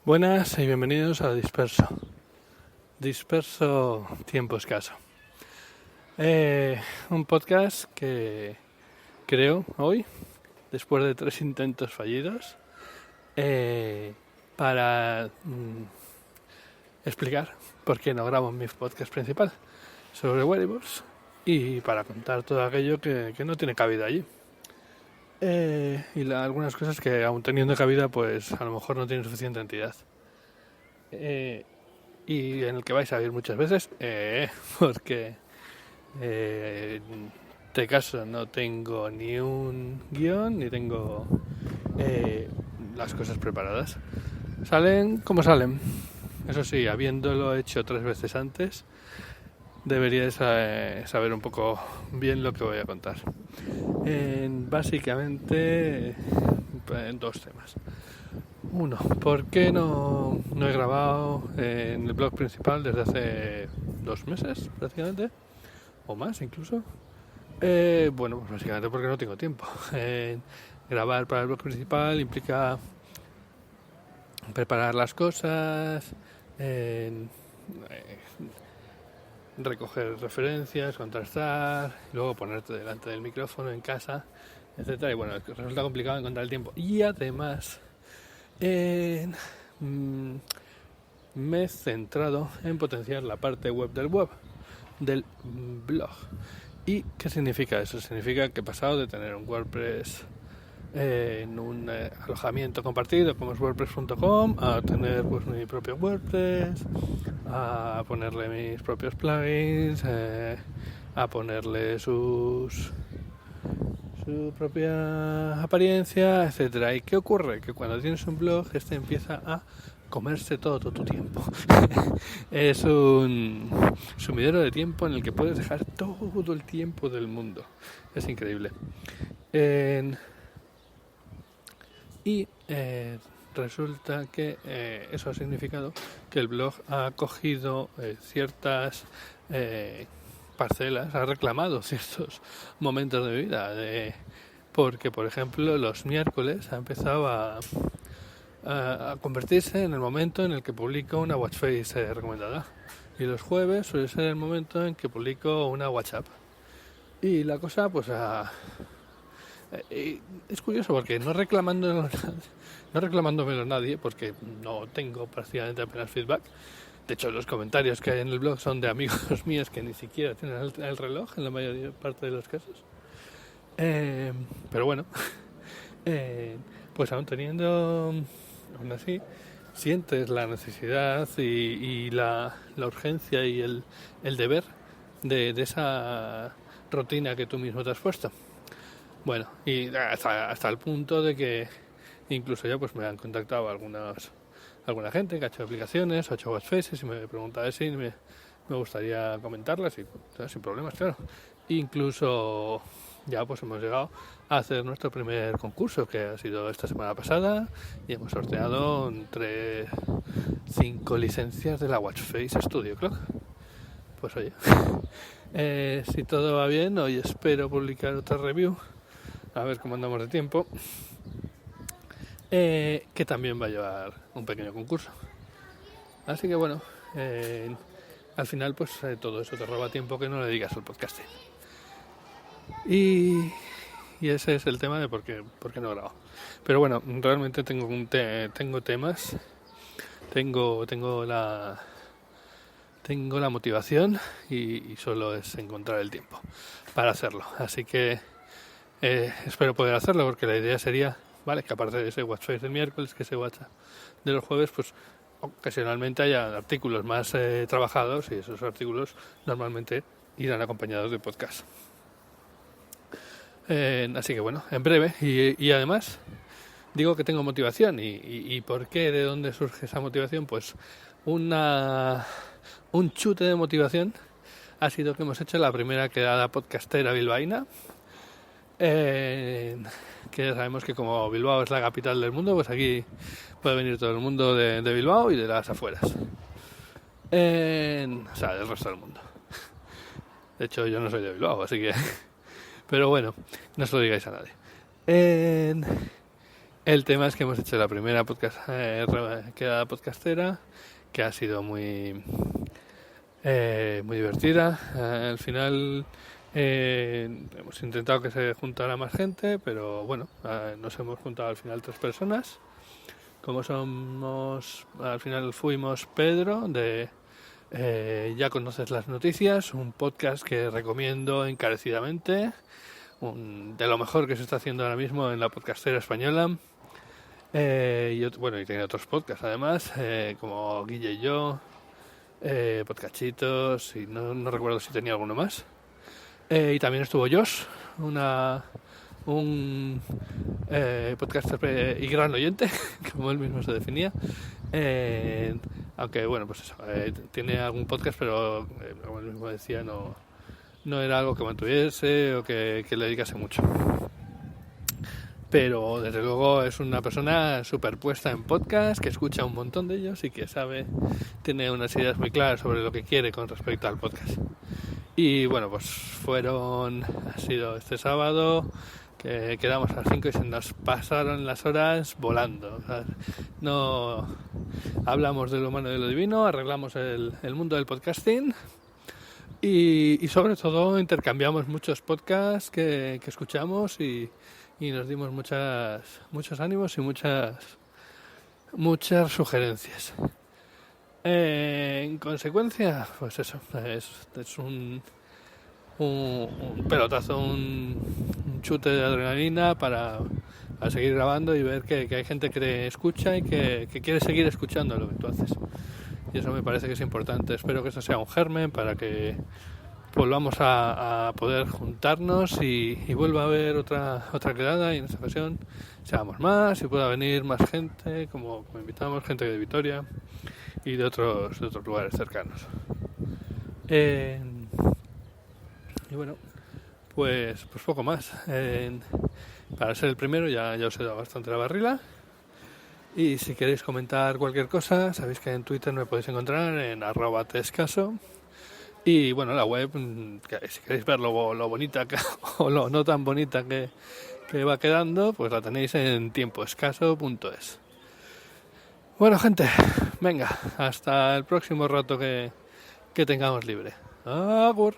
Buenas y bienvenidos a Disperso. Disperso tiempo escaso. Un podcast que creo hoy, después de 3 intentos fallidos, para explicar por qué no grabo mi podcast principal sobre wearables y para contar todo aquello que no tiene cabida allí. Y algunas cosas que aún teniendo cabida pues a lo mejor no tienen suficiente entidad. Y en el que vais a oír muchas veces porque en este caso no tengo ni un guión ni tengo las cosas preparadas. Salen como salen. Eso sí, habiéndolo hecho 3 veces antes, deberíais saber un poco bien lo que voy a contar. Básicamente en 2 temas. Uno, ¿por qué no he grabado en el blog principal desde hace 2 meses prácticamente? O más incluso. Bueno, pues básicamente porque no tengo tiempo. Grabar para el blog principal implica preparar las cosas, recoger referencias, contrastar, y luego ponerte delante del micrófono en casa, etcétera. Y bueno, resulta complicado encontrar el tiempo. Y además me he centrado en potenciar la parte web del blog. ¿Y qué significa eso? Significa que he pasado de tener un WordPress en un alojamiento compartido como es wordpress.com a tener pues mi propio WordPress, a ponerle mis propios plugins, a ponerle su propia apariencia, etcétera. ¿Y qué ocurre? Que cuando tienes un blog empieza a comerse todo tu tiempo. Es un sumidero de tiempo en el que puedes dejar todo el tiempo del mundo. Es increíble. Resulta que eso ha significado que el blog ha cogido ciertas parcelas, ha reclamado ciertos momentos de mi vida, porque por ejemplo los miércoles ha empezado a convertirse en el momento en el que publico una watch face recomendada, y los jueves suele ser el momento en que publico una WhatsApp, y la cosa pues es curioso porque no reclamándomelo nadie, porque no tengo prácticamente apenas feedback. De hecho, los comentarios que hay en el blog son de amigos míos que ni siquiera tienen el reloj en la mayor parte de los casos. Pero bueno, pues aún así, sientes la necesidad y la urgencia y el deber de esa rutina que tú mismo te has puesto. Bueno, y hasta el punto de que incluso ya pues me han contactado alguna gente que ha hecho aplicaciones, ha hecho watch faces y me preguntaba si me gustaría comentarlas, y sin problemas, claro. Incluso ya pues hemos llegado a hacer nuestro primer concurso, que ha sido esta semana pasada, y hemos sorteado entre 5 licencias de la Watch Face Studio Clock. Pues oye, si todo va bien, hoy espero publicar otra review, a ver cómo andamos de tiempo, que también va a llevar un pequeño concurso. Así que bueno, al final pues todo eso te roba tiempo que no le dedicas al podcasting. Y ese es el tema de por qué no grabo. Pero bueno, realmente tengo temas, tengo la motivación, y solo es encontrar el tiempo para hacerlo. Así que espero poder hacerlo, porque la idea sería, vale, que aparte de ese watch face del miércoles, que ese WhatsApp de los jueves, pues ocasionalmente haya artículos más trabajados, y esos artículos normalmente irán acompañados de podcast. Así que bueno, en breve, y además digo que tengo motivación, y ¿por qué? ¿De dónde surge esa motivación? Pues un chute de motivación ha sido que hemos hecho la primera quedada podcastera bilbaína, que ya sabemos que como Bilbao es la capital del mundo, pues aquí puede venir todo el mundo de Bilbao y de las afueras, o sea, del resto del mundo. De hecho, yo no soy de Bilbao, así que pero bueno, no se lo digáis a nadie. El tema es que hemos hecho la primera quedada podcastera, que ha sido muy divertida. Al final hemos intentado que se juntara más gente, pero bueno, nos hemos juntado al final 3 personas. Como al final fuimos Pedro de Ya Conoces las Noticias, un podcast que recomiendo encarecidamente, de lo mejor que se está haciendo ahora mismo en la podcastera española. Y tiene otros podcasts además, como Guille y yo, Podcachitos, y no recuerdo si tenía alguno más. Y también estuvo Josh, un podcaster y gran oyente, como él mismo se definía. Aunque pues eso, tiene algún podcast, pero como él mismo decía, no era algo que mantuviese o que le dedicase mucho. Pero desde luego es una persona superpuesta en podcast, que escucha un montón de ellos y que tiene unas ideas muy claras sobre lo que quiere con respecto al podcast. Y bueno, pues ha sido este sábado, que quedamos a las 5 y se nos pasaron las horas volando. O sea, no hablamos de lo humano y de lo divino, arreglamos el mundo del podcasting y sobre todo intercambiamos muchos podcasts que escuchamos y nos dimos muchos ánimos y muchas sugerencias. En consecuencia, pues eso, es un pelotazo, un chute de adrenalina para seguir grabando y ver que hay gente que te escucha y que quiere seguir escuchando lo que tú haces. Y eso me parece que es importante. Espero que esto sea un germen para que volvamos a poder juntarnos y vuelva a haber otra quedada, y en esta ocasión seamos más y pueda venir más gente, como invitamos, gente de Vitoria y de otros lugares cercanos. Y bueno, pues poco más. Para ser el primero ya os he dado bastante la barrila. Y si queréis comentar cualquier cosa, sabéis que en Twitter me podéis encontrar en @tescaso. Y bueno, la web, si queréis ver lo bonita o lo no tan bonita que va quedando, pues la tenéis en tiempoescaso.es. Bueno, gente, venga, hasta el próximo rato que tengamos libre. ¡Agur!